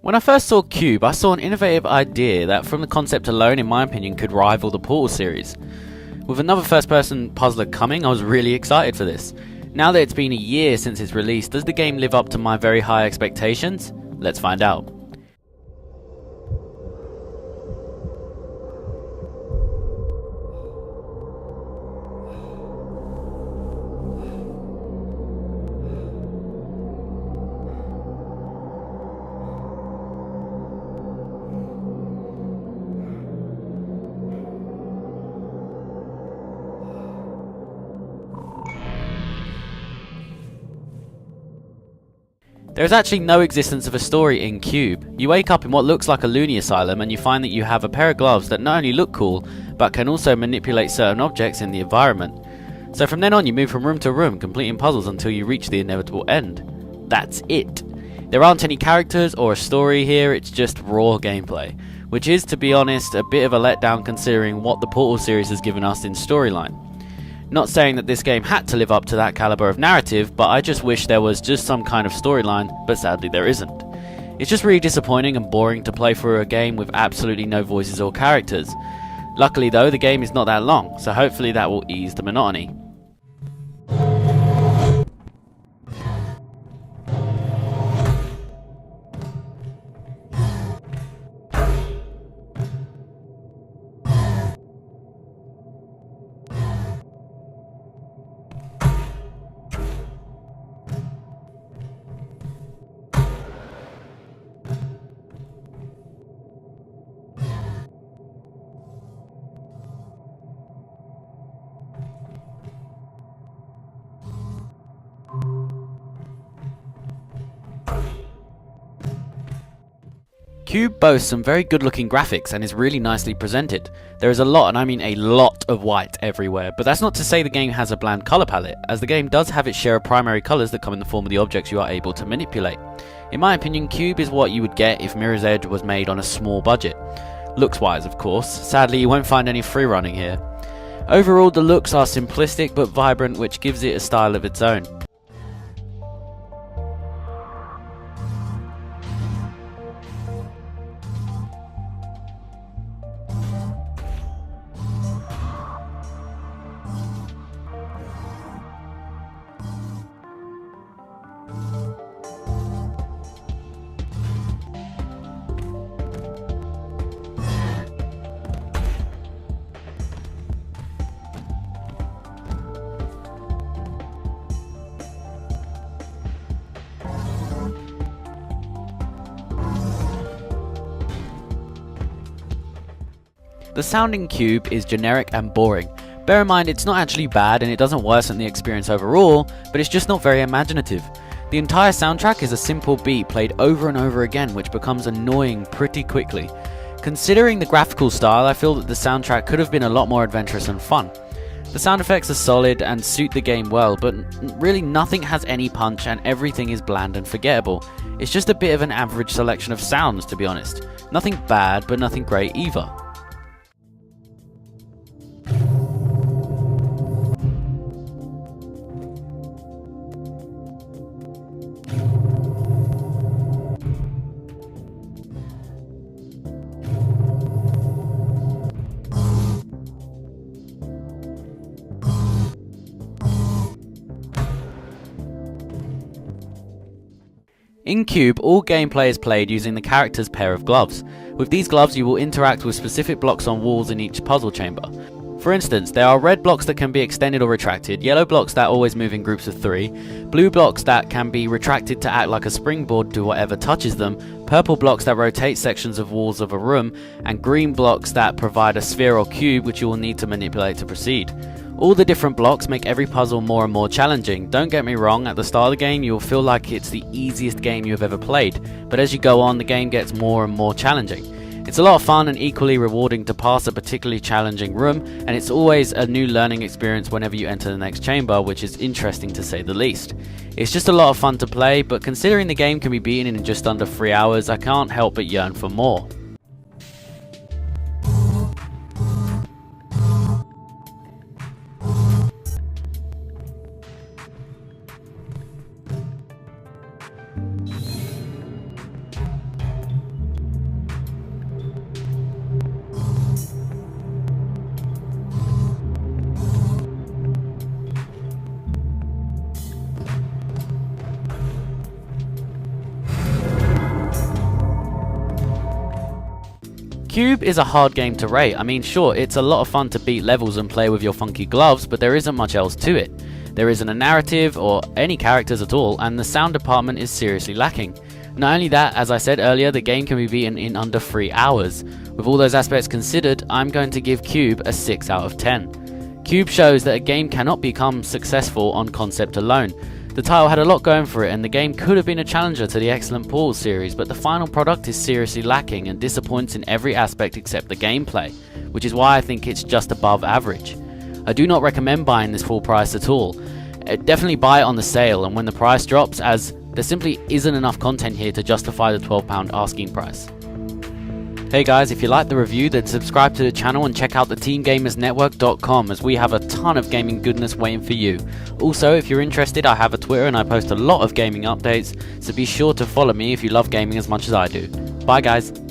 When I first saw Q.U.B.E, I saw an innovative idea that from the concept alone, in my opinion, could rival the Portal series. With another first-person puzzler coming, I was really excited for this. Now that it's been a year since its release, does the game live up to my very high expectations? Let's find out. There is actually no existence of a story in Q.U.B.E. You wake up in what looks like a loony asylum and you find that you have a pair of gloves that not only look cool, but can also manipulate certain objects in the environment. So from then on you move from room to room, completing puzzles until you reach the inevitable end. That's it. There aren't any characters or a story here, it's just raw gameplay. Which is, to be honest, a bit of a letdown considering what the Portal series has given us in storyline. Not saying that this game had to live up to that caliber of narrative, but I just wish there was just some kind of storyline, but sadly there isn't. It's just really disappointing and boring to play through a game with absolutely no voices or characters. Luckily though, the game is not that long, so hopefully that will ease the monotony. Q.U.B.E boasts some very good looking graphics and is really nicely presented. There is a lot, and I mean a lot, of white everywhere, but that's not to say the game has a bland colour palette, as the game does have its share of primary colours that come in the form of the objects you are able to manipulate. In my opinion, Q.U.B.E is what you would get if Mirror's Edge was made on a small budget. Looks wise, of course. Sadly, you won't find any free running here. Overall, the looks are simplistic but vibrant, which gives it a style of its own. The sound in Q.U.B.E is generic and boring. Bear in mind it's not actually bad and it doesn't worsen the experience overall, but it's just not very imaginative. The entire soundtrack is a simple beat played over and over again, which becomes annoying pretty quickly. Considering the graphical style, I feel that the soundtrack could have been a lot more adventurous and fun. The sound effects are solid and suit the game well, but really nothing has any punch and everything is bland and forgettable. It's just a bit of an average selection of sounds, to be honest. Nothing bad, but nothing great either. In Q.U.B.E, all gameplay is played using the character's pair of gloves. With these gloves you will interact with specific blocks on walls in each puzzle chamber. For instance, there are red blocks that can be extended or retracted, yellow blocks that always move in groups of 3, blue blocks that can be retracted to act like a springboard to whatever touches them, purple blocks that rotate sections of walls of a room, and green blocks that provide a sphere or cube which you will need to manipulate to proceed. All the different blocks make every puzzle more and more challenging. Don't get me wrong, at the start of the game you will feel like it's the easiest game you have ever played, but as you go on the game gets more and more challenging. It's a lot of fun and equally rewarding to pass a particularly challenging room, and it's always a new learning experience whenever you enter the next chamber, which is interesting to say the least. It's just a lot of fun to play, but considering the game can be beaten in just under 3 hours, I can't help but yearn for more. Q.U.B.E is a hard game to rate. I mean, sure, it's a lot of fun to beat levels and play with your funky gloves, but there isn't much else to it. There isn't a narrative or any characters at all, and the sound department is seriously lacking. Not only that, as I said earlier, the game can be beaten in under 3 hours. With all those aspects considered, I'm going to give Q.U.B.E a 6 out of 10. Q.U.B.E shows that a game cannot become successful on concept alone. The title had a lot going for it, and the game could have been a challenger to the excellent Portal series, but the final product is seriously lacking and disappoints in every aspect except the gameplay, which is why I think it's just above average. I do not recommend buying this full price at all. Definitely buy it on the sale and when the price drops, as there simply isn't enough content here to justify the £12 asking price. Hey guys, if you liked the review, then subscribe to the channel and check out the TeamGamersNetwork.com, as we have a ton of gaming goodness waiting for you. Also, if you're interested, I have a Twitter and I post a lot of gaming updates, so be sure to follow me if you love gaming as much as I do. Bye guys.